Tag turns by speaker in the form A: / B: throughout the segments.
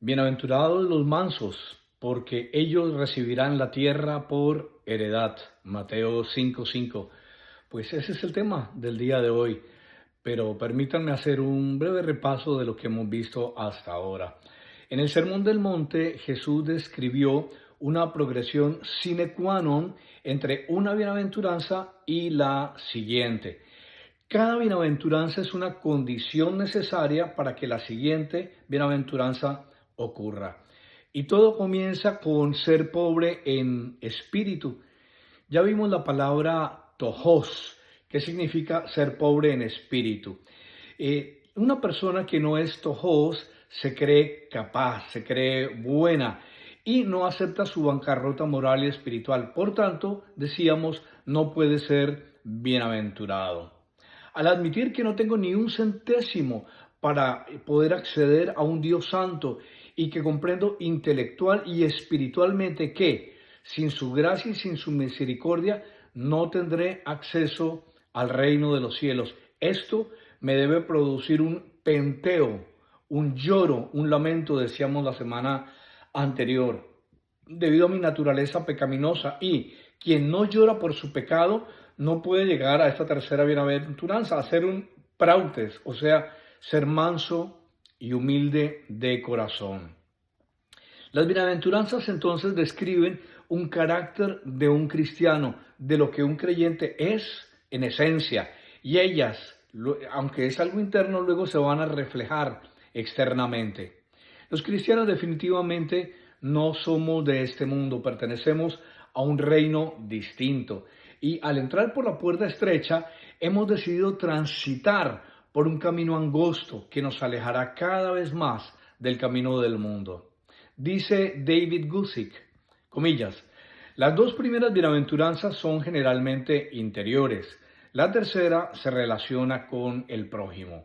A: Bienaventurados los mansos, porque ellos recibirán la tierra por heredad. Mateo 5:5. Pues ese es el tema del día de hoy, pero permítanme hacer un breve repaso de lo que hemos visto hasta ahora. En el Sermón del Monte, Jesús describió una progresión sine qua non entre una bienaventuranza y la siguiente. Cada bienaventuranza es una condición necesaria para que la siguiente bienaventuranza ocurra. Y todo comienza con ser pobre en espíritu. Ya vimos la palabra tojos, que significa ser pobre en espíritu. Una persona que no es tojos se cree capaz, se cree buena y no acepta su bancarrota moral y espiritual. Por tanto, decíamos, no puede ser bienaventurado. Al admitir que no tengo ni un centésimo para poder acceder a un Dios santo y que comprendo intelectual y espiritualmente que sin su gracia y sin su misericordia no tendré acceso al reino de los cielos. Esto me debe producir un penteo, un lloro, un lamento, decíamos la semana anterior, debido a mi naturaleza pecaminosa, y quien no llora por su pecado no puede llegar a esta tercera bienaventuranza, a ser un prautes, o sea, ser manso y humilde de corazón. Las bienaventuranzas entonces describen un carácter de un cristiano, de lo que un creyente es en esencia, y ellas, aunque es algo interno, luego se van a reflejar externamente. Los cristianos definitivamente no somos de este mundo, pertenecemos a un reino distinto. Y al entrar por la puerta estrecha, hemos decidido transitar por un camino angosto que nos alejará cada vez más del camino del mundo. Dice David Guzik, comillas, las dos primeras bienaventuranzas son generalmente interiores. La tercera se relaciona con el prójimo.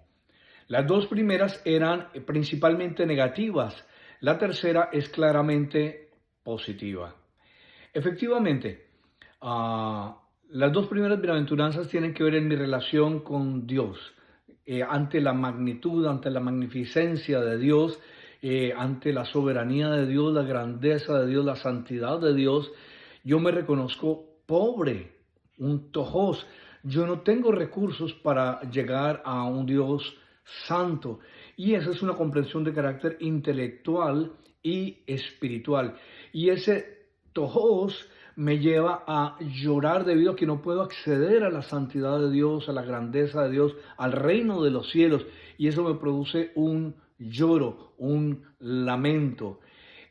A: Las dos primeras eran principalmente negativas. La tercera es claramente positiva. Efectivamente, las dos primeras bienaventuranzas tienen que ver en mi relación con Dios. Ante la magnitud, ante la magnificencia de Dios, ante la soberanía de Dios, la grandeza de Dios, la santidad de Dios, yo me reconozco pobre, un tojos. Yo no tengo recursos para llegar a un Dios santo. Y esa es una comprensión de carácter intelectual y espiritual. Y ese tojos me lleva a llorar debido a que no puedo acceder a la santidad de Dios, a la grandeza de Dios, al reino de los cielos. Y eso me produce un lloro, un lamento.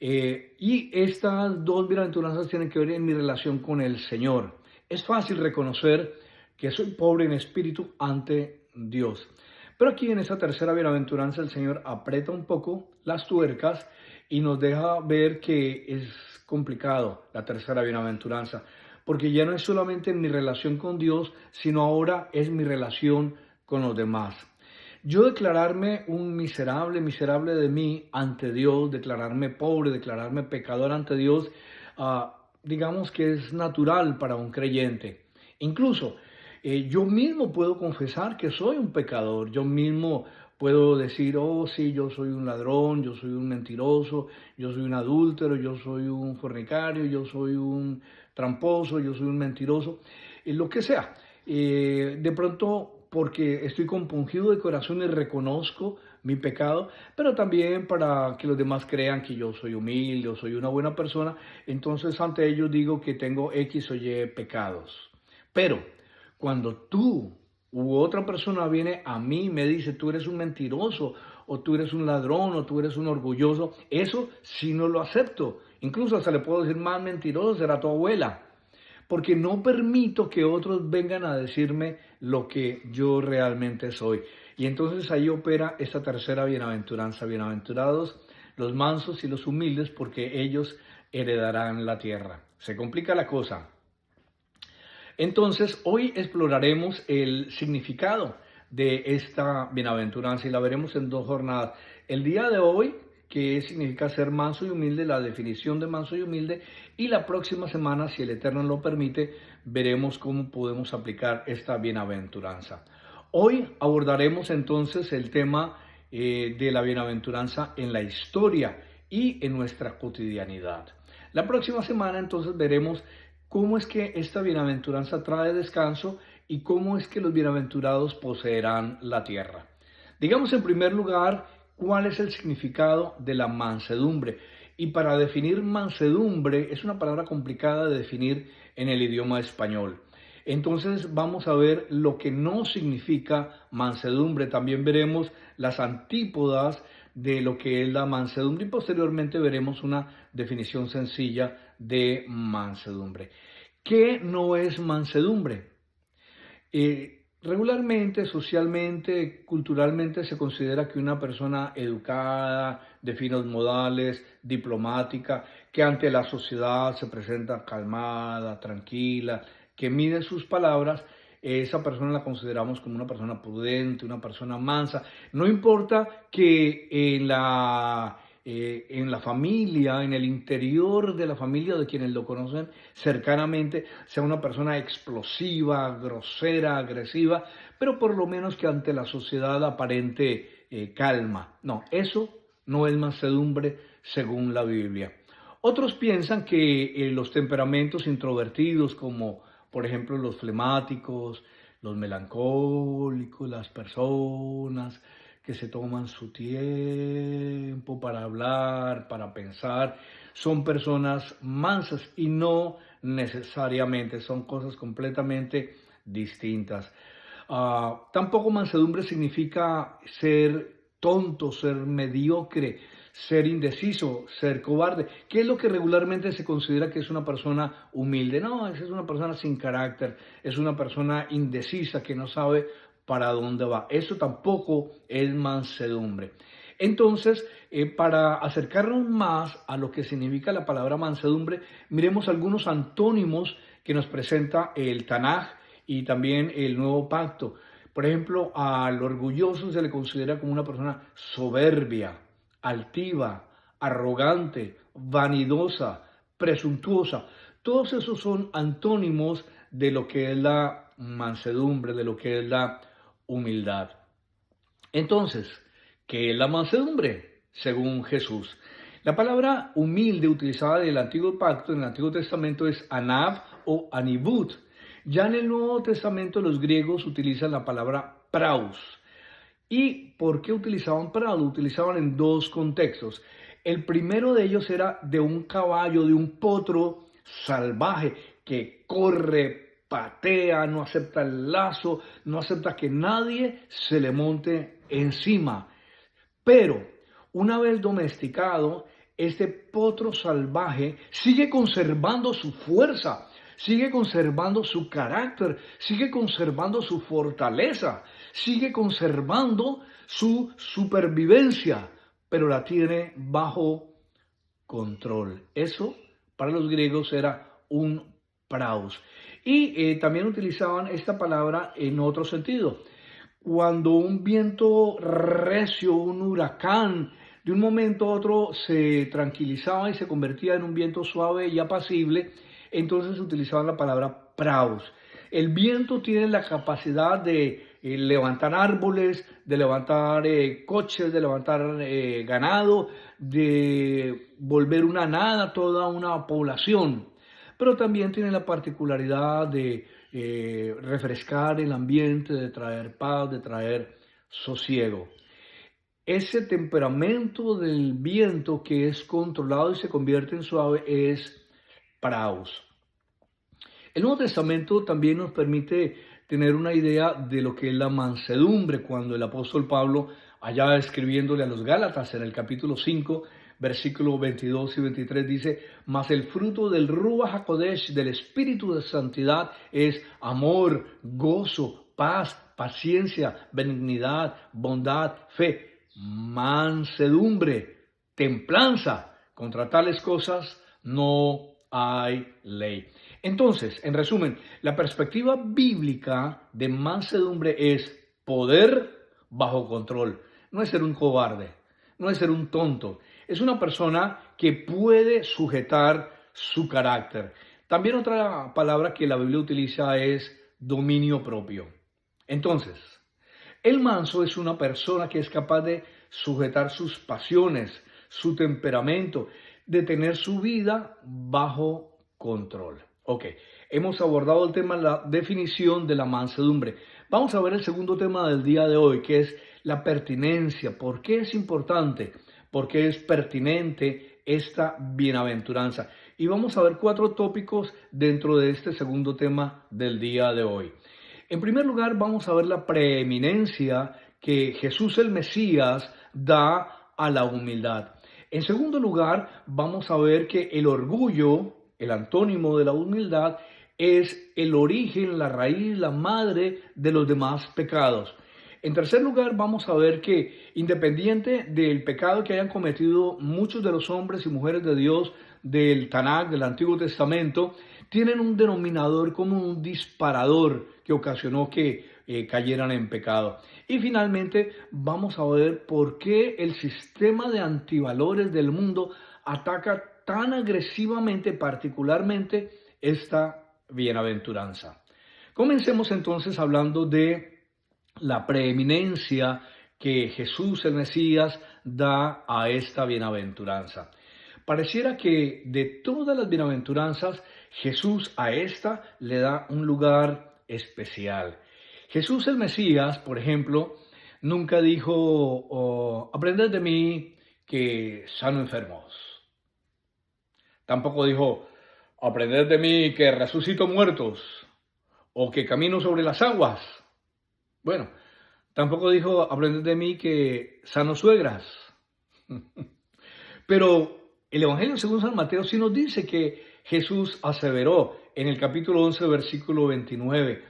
A: Y estas dos bienaventuranzas tienen que ver en mi relación con el Señor. Es fácil reconocer que soy pobre en espíritu ante Dios. Pero aquí en esta tercera bienaventuranza el Señor aprieta un poco las tuercas y nos deja ver que es complicado la tercera bienaventuranza, porque ya no es solamente mi relación con Dios, sino ahora es mi relación con los demás. Yo declararme un miserable, miserable de mí ante Dios, declararme pobre, declararme pecador ante Dios, digamos que es natural para un creyente. Incluso yo mismo puedo confesar que soy un pecador, yo mismo puedo decir, oh sí, yo soy un ladrón, yo soy un mentiroso, yo soy un adúltero, yo soy un fornicario, yo soy un tramposo, yo soy un mentiroso, lo que sea. De pronto porque estoy compungido de corazón y reconozco mi pecado, pero también para que los demás crean que yo soy humilde o soy una buena persona, entonces ante ellos digo que tengo X o Y pecados. Pero cuando tú u otra persona viene a mí y me dice, tú eres un mentiroso, o tú eres un ladrón, o tú eres un orgulloso, eso sí no lo acepto. Incluso hasta le puedo decir, más mentiroso será tu abuela, porque no permito que otros vengan a decirme lo que yo realmente soy. Y entonces ahí opera esta tercera bienaventuranza. Bienaventurados los mansos y los humildes, porque ellos heredarán la tierra. Se complica la cosa. Entonces, hoy exploraremos el significado de esta bienaventuranza y la veremos en dos jornadas. El día de hoy, que significa ser manso y humilde, la definición de manso y humilde, y la próxima semana, si el Eterno lo permite, veremos cómo podemos aplicar esta bienaventuranza. Hoy abordaremos entonces el tema de la bienaventuranza en la historia, y en nuestra cotidianidad. La próxima semana entonces veremos cómo es que esta bienaventuranza trae descanso y cómo es que los bienaventurados poseerán la tierra. Digamos en primer lugar cuál es el significado de la mansedumbre. Y para definir mansedumbre es una palabra complicada de definir en el idioma español. Entonces vamos a ver lo que no significa mansedumbre. También veremos las antípodas de lo que es la mansedumbre y posteriormente veremos una definición sencilla de mansedumbre. ¿Qué no es mansedumbre? Regularmente, socialmente, culturalmente se considera que una persona educada, de finos modales, diplomática, que ante la sociedad se presenta calmada, tranquila, que mide sus palabras, esa persona la consideramos como una persona prudente, una persona mansa. No importa que en la familia, en el interior de la familia de quienes lo conocen cercanamente, sea una persona explosiva, grosera, agresiva, pero por lo menos que ante la sociedad aparente calma. No, eso no es mansedumbre según la Biblia. Otros piensan que los temperamentos introvertidos, como por ejemplo los flemáticos, los melancólicos, las personas que se toman su tiempo para hablar, para pensar, son personas mansas y no necesariamente, son cosas completamente distintas. Tampoco mansedumbre significa ser tonto, ser mediocre, ser indeciso, ser cobarde. ¿Qué es lo que regularmente se considera que es una persona humilde? No, esa es una persona sin carácter, es una persona indecisa que no sabe para dónde va. Eso tampoco es mansedumbre. Entonces, para acercarnos más a lo que significa la palabra mansedumbre, miremos algunos antónimos que nos presenta el Tanaj y también el Nuevo Pacto. Por ejemplo, al orgulloso se le considera como una persona soberbia, altiva, arrogante, vanidosa, presuntuosa. Todos esos son antónimos de lo que es la mansedumbre, de lo que es la humildad. Entonces, ¿qué es la mansedumbre? Según Jesús. La palabra humilde utilizada en el Antiguo Pacto, en el Antiguo Testamento, es anav o anibut. Ya en el Nuevo Testamento los griegos utilizan la palabra praus. ¿Y por qué utilizaban praus? Lo utilizaban en dos contextos. El primero de ellos era de un caballo, de un potro salvaje que corre, patea, no acepta el lazo, no acepta que nadie se le monte encima. Pero una vez domesticado, este potro salvaje sigue conservando su fuerza, sigue conservando su carácter, sigue conservando su fortaleza, sigue conservando su supervivencia, pero la tiene bajo control. Eso para los griegos era un praus. Y también utilizaban esta palabra en otro sentido. Cuando un viento recio, un huracán, de un momento a otro se tranquilizaba y se convertía en un viento suave y apacible, entonces utilizaban la palabra praus. El viento tiene la capacidad de levantar árboles, de levantar coches, de levantar ganado, de volver una nada toda una población. Pero también tiene la particularidad de refrescar el ambiente, de traer paz, de traer sosiego. Ese temperamento del viento que es controlado y se convierte en suave es praus. El Nuevo Testamento también nos permite tener una idea de lo que es la mansedumbre, cuando el apóstol Pablo, allá escribiéndole a los Gálatas en el capítulo 5, versículos 22 y 23, dice: mas el fruto del Ruach HaKodesh, del Espíritu de Santidad, es amor, gozo, paz, paciencia, benignidad, bondad, fe, mansedumbre, templanza. Contra tales cosas no hay ley. Entonces, en resumen, la perspectiva bíblica de mansedumbre es poder bajo control. No es ser un cobarde, no es ser un tonto. Es una persona que puede sujetar su carácter. También otra palabra que la Biblia utiliza es dominio propio. Entonces, el manso es una persona que es capaz de sujetar sus pasiones, su temperamento, de tener su vida bajo control. Ok, hemos abordado el tema, la definición de la mansedumbre. Vamos a ver el segundo tema del día de hoy, que es la pertinencia. ¿Por qué es importante? ¿Por qué es pertinente esta bienaventuranza? Y vamos a ver 4 tópicos dentro de este segundo tema del día de hoy. En primer lugar, vamos a ver la preeminencia que Jesús el Mesías da a la humildad. En segundo lugar, vamos a ver que el orgullo, el antónimo de la humildad, es el origen, la raíz, la madre de los demás pecados. En tercer lugar, vamos a ver que independiente del pecado que hayan cometido muchos de los hombres y mujeres de Dios del Tanakh, del Antiguo Testamento, tienen un denominador como un disparador que ocasionó que cayeran en pecado. Y finalmente vamos a ver por qué el sistema de antivalores del mundo ataca tan agresivamente, particularmente, esta bienaventuranza. Comencemos entonces hablando de la preeminencia que Jesús el Mesías da a esta bienaventuranza. Pareciera que de todas las bienaventuranzas, Jesús a esta le da un lugar especial. Jesús el Mesías, por ejemplo, nunca dijo, aprended de mí que sano enfermos. Tampoco dijo, aprended de mí que resucito muertos o que camino sobre las aguas. Bueno, tampoco dijo, aprended de mí que sano suegras. Pero el Evangelio según San Mateo sí nos dice que Jesús aseveró en el capítulo 11, versículo 29,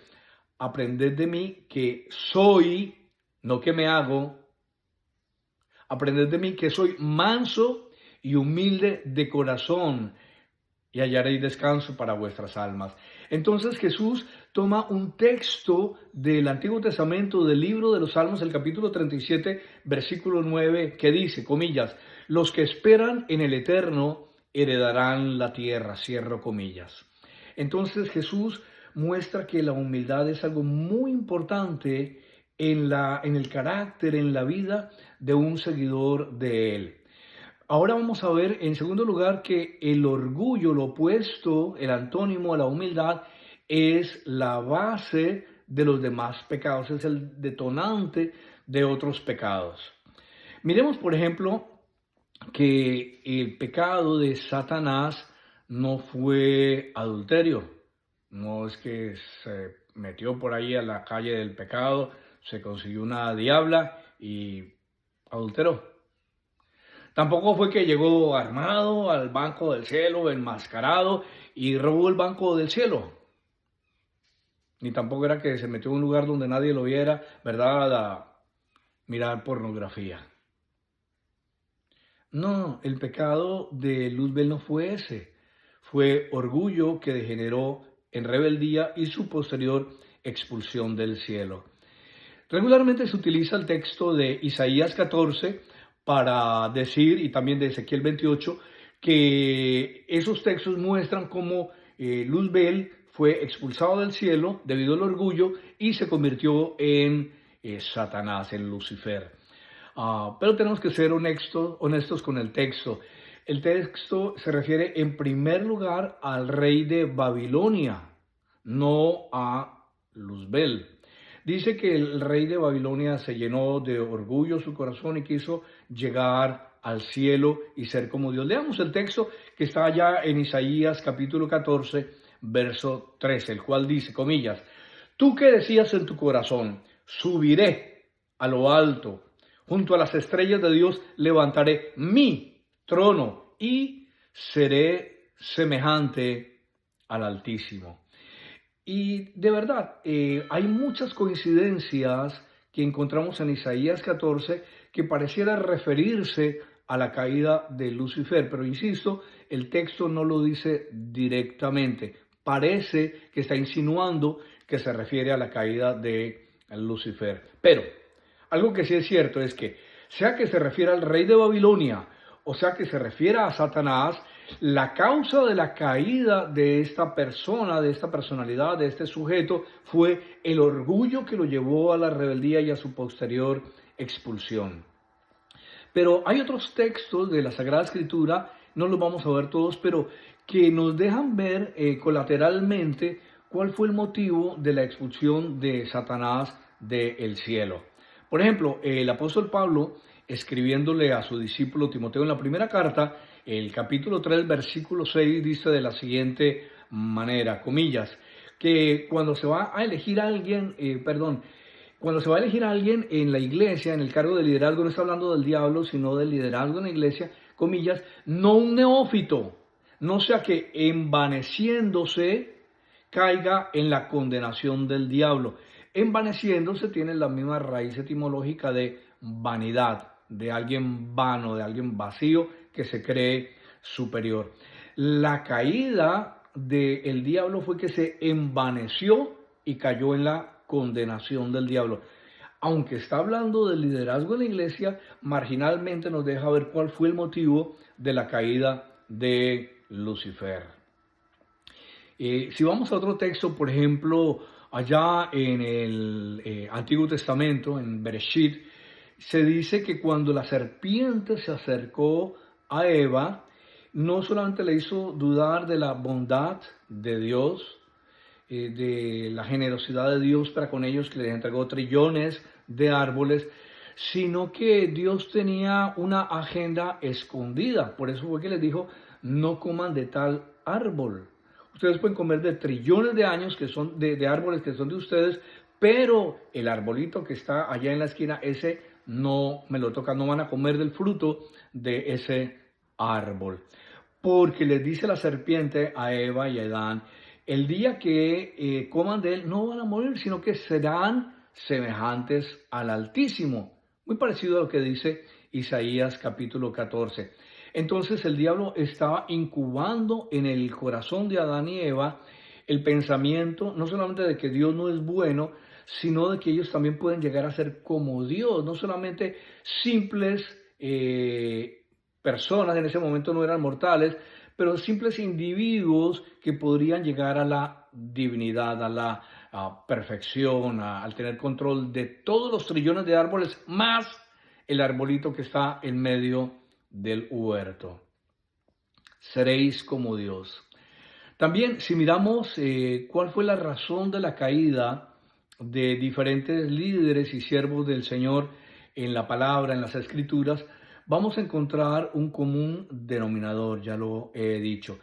A: aprended de mí que soy, no que me hago, aprended de mí que soy manso y humilde de corazón y hallaréis descanso para vuestras almas. Entonces Jesús toma un texto del Antiguo Testamento, del libro de los Salmos, el capítulo 37, versículo 9, que dice, comillas, los que esperan en el Eterno heredarán la tierra, cierro comillas. Entonces Jesús muestra que la humildad es algo muy importante en el carácter, en la vida de un seguidor de Él. Ahora vamos a ver, en segundo lugar, que el orgullo, lo opuesto, el antónimo a la humildad, es la base de los demás pecados, es el detonante de otros pecados. Miremos, por ejemplo, que el pecado de Satanás no fue adulterio. No es que se metió por ahí a la calle del pecado, se consiguió una diabla y adulteró. Tampoco fue que llegó armado al banco del cielo, enmascarado, y robó el banco del cielo. Ni tampoco era que se metió en un lugar donde nadie lo viera, ¿verdad?, a mirar pornografía. No, el pecado de Luzbel no fue ese. Fue orgullo que degeneró en rebeldía y su posterior expulsión del cielo. Regularmente se utiliza el texto de Isaías 14 para decir, y también de Ezequiel 28, que esos textos muestran cómo Luzbel fue expulsado del cielo debido al orgullo y se convirtió en Satanás, en Lucifer. Pero tenemos que ser honestos con el texto. El texto se refiere en primer lugar al rey de Babilonia, no a Luzbel. Dice que el rey de Babilonia se llenó de orgullo su corazón y quiso llegar al cielo y ser como Dios. Leamos el texto que está allá en Isaías capítulo 14, verso 13, el cual dice, comillas, tú que decías en tu corazón, subiré a lo alto, junto a las estrellas de Dios levantaré mi trono y seré semejante al Altísimo. Y de verdad, hay muchas coincidencias que encontramos en Isaías 14 que pareciera referirse a la caída de Lucifer, pero insisto, el texto no lo dice directamente. Parece que está insinuando que se refiere a la caída de Lucifer. Pero algo que sí es cierto es que, sea que se refiere al rey de Babilonia, o sea que se refiera a Satanás, la causa de la caída de esta persona, de esta personalidad, de este sujeto, fue el orgullo que lo llevó a la rebeldía y a su posterior expulsión. Pero hay otros textos de la Sagrada Escritura, no los vamos a ver todos, pero que nos dejan ver colateralmente cuál fue el motivo de la expulsión de Satanás del cielo. Por ejemplo, el apóstol Pablo, escribiéndole a su discípulo Timoteo en la primera carta, el capítulo 3, versículo 6, dice de la siguiente manera, comillas, que cuando se va a elegir a alguien, cuando se va a elegir a alguien en la iglesia, en el cargo de liderazgo, no está hablando del diablo, sino del liderazgo en la iglesia, comillas, no un neófito, no sea que envaneciéndose caiga en la condenación del diablo. Envaneciéndose tiene la misma raíz etimológica de vanidad, de alguien vano, de alguien vacío que se cree superior. La caída del diablo fue que se envaneció y cayó en la condenación del diablo. Aunque está hablando del liderazgo en la iglesia, marginalmente nos deja ver cuál fue el motivo de la caída de Lucifer. Si vamos a otro texto, por ejemplo, allá en el Antiguo Testamento, en Bereshit, se dice que cuando la serpiente se acercó a Eva, no solamente le hizo dudar de la bondad de Dios, de la generosidad de Dios para con ellos, que les entregó trillones de árboles, sino que Dios tenía una agenda escondida. Por eso fue que les dijo, no coman de tal árbol. Ustedes pueden comer de trillones de años que son de árboles que son de ustedes, pero el arbolito que está allá en la esquina, ese no me lo toca, no van a comer del fruto de ese árbol. Porque les dice la serpiente a Eva y a Adán, el día que coman de él no van a morir, sino que serán semejantes al Altísimo. Muy parecido a lo que dice Isaías capítulo 14. Entonces el diablo estaba incubando en el corazón de Adán y Eva el pensamiento no solamente de que Dios no es bueno, sino de que ellos también pueden llegar a ser como Dios, no solamente simples personas, en ese momento no eran mortales, pero simples individuos que podrían llegar a la divinidad, a la perfección, al tener control de todos los trillones de árboles, más el arbolito que está en medio del huerto. Seréis como Dios. También, si miramos cuál fue la razón de la caída de diferentes líderes y siervos del Señor en la palabra, en las escrituras, vamos a encontrar un común denominador, ya lo he dicho.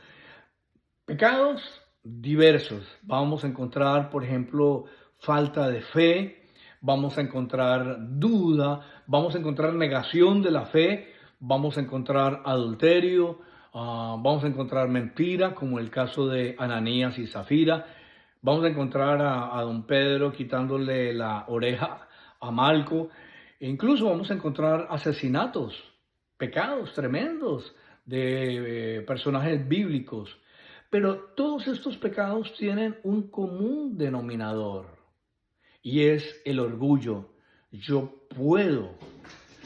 A: Pecados diversos. Vamos a encontrar, por ejemplo, falta de fe, vamos a encontrar duda, vamos a encontrar negación de la fe, vamos a encontrar adulterio, vamos a encontrar mentira, como el caso de Ananías y Zafira. Vamos a encontrar a don Pedro quitándole la oreja a Malco. E incluso vamos a encontrar asesinatos, pecados tremendos de personajes bíblicos. Pero todos estos pecados tienen un común denominador y es el orgullo. Yo puedo.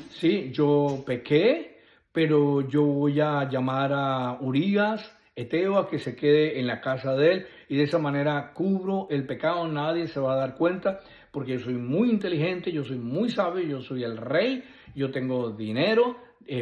A: Sí, yo pequé, pero yo voy a llamar a Urías, Eteo, a que se quede en la casa de él y de esa manera cubro el pecado, nadie se va a dar cuenta porque yo soy muy inteligente, yo soy muy sabio, yo soy el rey, yo tengo dinero,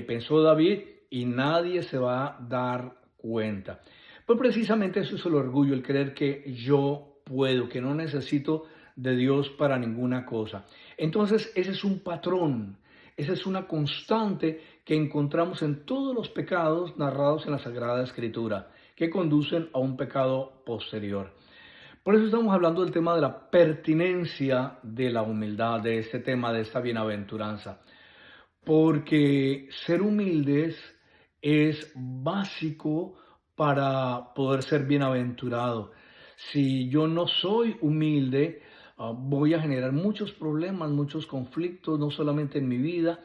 A: pensó David, y nadie se va a dar cuenta. Pues precisamente eso es el orgullo, el creer que yo puedo, que no necesito de Dios para ninguna cosa. Entonces ese es un patrón, esa es una constante que encontramos en todos los pecados narrados en la Sagrada Escritura, que conducen a un pecado posterior. Por eso estamos hablando del tema de la pertinencia de la humildad, de este tema, de esta bienaventuranza. Porque ser humildes es básico para poder ser bienaventurado. Si yo no soy humilde, voy a generar muchos problemas, muchos conflictos, no solamente en mi vida,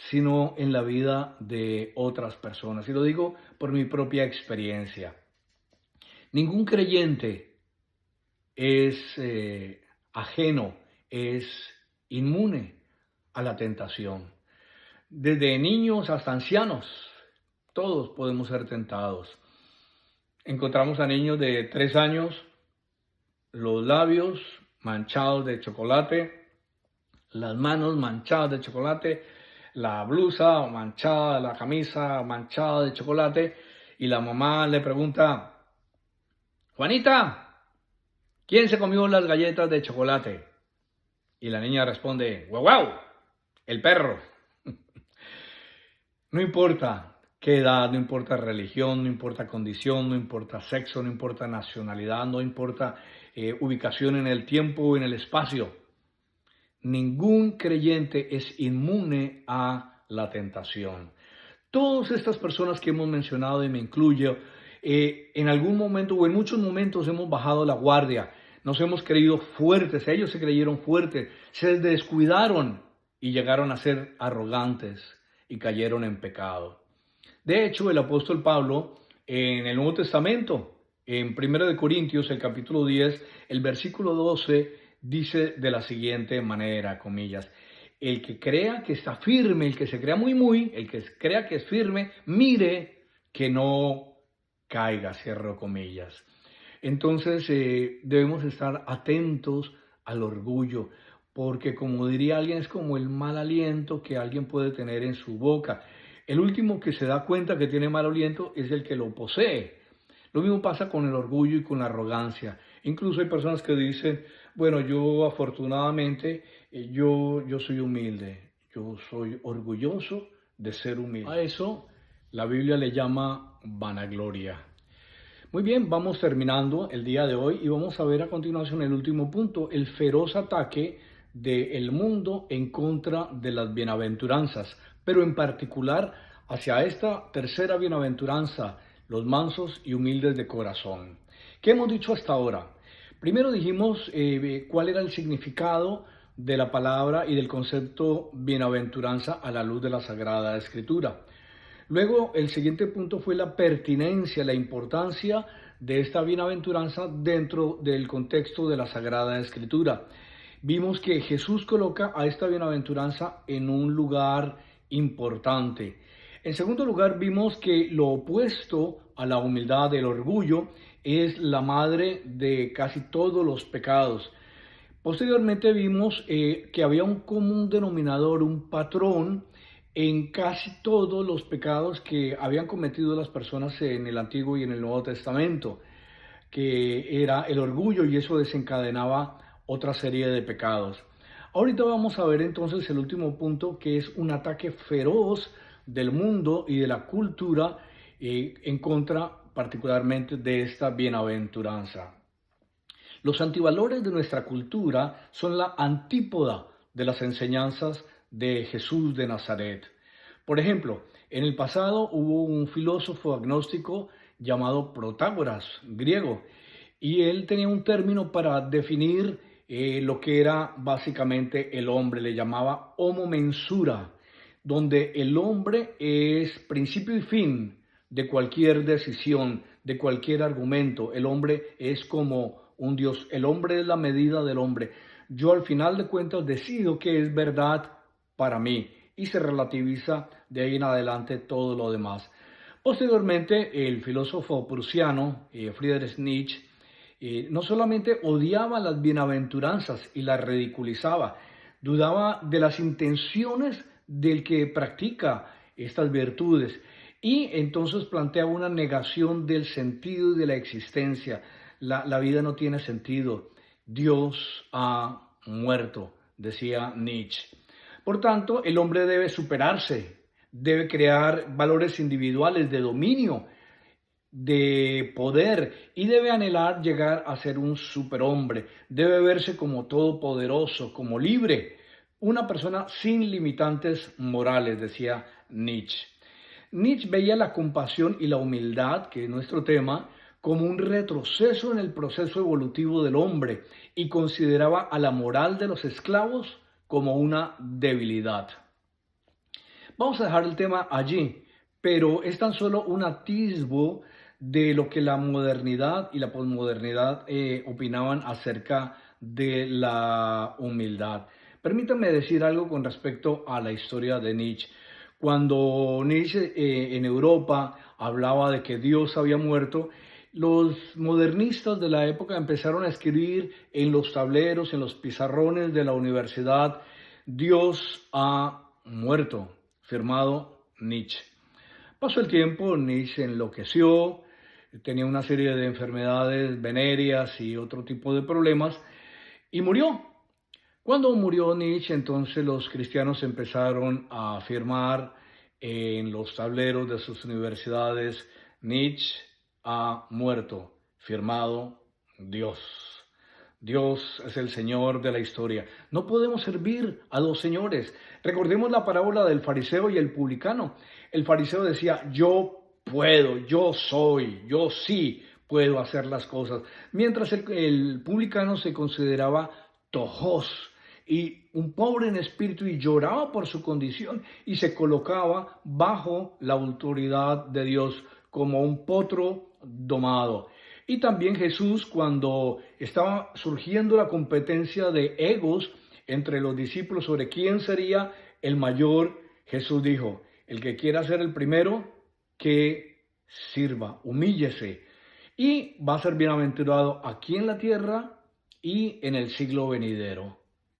A: sino en la vida de otras personas. Y lo digo por mi propia experiencia. Ningún creyente es ajeno, es inmune a la tentación. Desde niños hasta ancianos, todos podemos ser tentados. Encontramos a niños de 3 años, los labios manchados de chocolate, las manos manchadas de chocolate, la blusa manchada, la camisa manchada de chocolate, y la mamá le pregunta, Juanita, ¿quién se comió las galletas de chocolate? Y la niña responde, guau, guau, el perro. No importa qué edad, no importa religión, no importa condición, no importa sexo, no importa nacionalidad, no importa ubicación en el tiempo o en el espacio. Ningún creyente es inmune a la tentación. Todas estas personas que hemos mencionado, y me incluyo, en algún momento o en muchos momentos hemos bajado la guardia, nos hemos creído fuertes, ellos se creyeron fuertes, se descuidaron y llegaron a ser arrogantes y cayeron en pecado. De hecho, el apóstol Pablo en el Nuevo Testamento, en 1 Corintios, el capítulo 10, el versículo 12, dice de la siguiente manera, comillas, el que crea que está firme, el que se crea el que crea que es firme, mire que no caiga, cierro comillas. Entonces debemos estar atentos al orgullo, porque como diría alguien, es como el mal aliento que alguien puede tener en su boca. El último que se da cuenta que tiene mal aliento es el que lo posee. Lo mismo pasa con el orgullo y con la arrogancia. Incluso hay personas que dicen, bueno, yo afortunadamente, yo soy humilde, yo soy orgulloso de ser humilde. A eso la Biblia le llama vanagloria. Muy bien, vamos terminando el día de hoy y vamos a ver a continuación el último punto, el feroz ataque del mundo en contra de las bienaventuranzas, pero en particular hacia esta tercera bienaventuranza, los mansos y humildes de corazón. ¿Qué hemos dicho hasta ahora? Primero dijimos cuál era el significado de la palabra y del concepto bienaventuranza a la luz de la Sagrada Escritura. Luego, el siguiente punto fue la pertinencia, la importancia de esta bienaventuranza dentro del contexto de la Sagrada Escritura. Vimos que Jesús coloca a esta bienaventuranza en un lugar importante. En segundo lugar, vimos que lo opuesto a la humildad, el orgullo, es la madre de casi todos los pecados. Posteriormente vimos que había un común denominador, un patrón en casi todos los pecados que habían cometido las personas en el Antiguo y en el Nuevo Testamento, que era el orgullo, y eso desencadenaba otra serie de pecados. Ahorita vamos a ver entonces el último punto, que es un ataque feroz del mundo y de la cultura en contra particularmente de esta bienaventuranza. Los antivalores de nuestra cultura son la antípoda de las enseñanzas de Jesús de Nazaret. Por ejemplo, en el pasado hubo un filósofo agnóstico llamado Protágoras, griego, y él tenía un término para definir lo que era básicamente el hombre, le llamaba homo mensura, donde el hombre es principio y fin de cualquier decisión, de cualquier argumento. El hombre es como un Dios, el hombre es la medida del hombre. Yo al final de cuentas decido qué es verdad para mí y se relativiza de ahí en adelante todo lo demás. Posteriormente, el filósofo prusiano Friedrich Nietzsche no solamente odiaba las bienaventuranzas y las ridiculizaba, dudaba de las intenciones del que practica estas virtudes y entonces plantea una negación del sentido y de la existencia. La vida no tiene sentido. Dios ha muerto, decía Nietzsche. Por tanto, el hombre debe superarse, debe crear valores individuales de dominio, de poder, y debe anhelar llegar a ser un superhombre. Debe verse como todopoderoso, como libre, una persona sin limitantes morales, decía Nietzsche. Nietzsche veía la compasión y la humildad, que es nuestro tema, como un retroceso en el proceso evolutivo del hombre y consideraba a la moral de los esclavos como una debilidad. Vamos a dejar el tema allí, pero es tan solo un atisbo de lo que la modernidad y la posmodernidad opinaban acerca de la humildad. Permítanme decir algo con respecto a la historia de Nietzsche. Cuando Nietzsche en Europa hablaba de que Dios había muerto, los modernistas de la época empezaron a escribir en los tableros, en los pizarrones de la universidad, Dios ha muerto. firmado Nietzsche. Pasó el tiempo, Nietzsche enloqueció, tenía una serie de enfermedades venéreas y otro tipo de problemas y murió. Cuando murió Nietzsche, entonces los cristianos empezaron a firmar en los tableros de sus universidades: Nietzsche ha muerto, firmado Dios. Dios es el Señor de la historia. No podemos servir a dos señores. Recordemos la parábola del fariseo y el publicano. El fariseo decía: yo puedo, yo soy, yo sí puedo hacer las cosas. Mientras el publicano se consideraba tojos y un pobre en espíritu y lloraba por su condición y se colocaba bajo la autoridad de Dios como un potro domado. Y también Jesús, cuando estaba surgiendo la competencia de egos entre los discípulos sobre quién sería el mayor, Jesús dijo: el que quiera ser el primero, que sirva, humíllese, y va a ser bienaventurado aquí en la tierra y en el siglo venidero.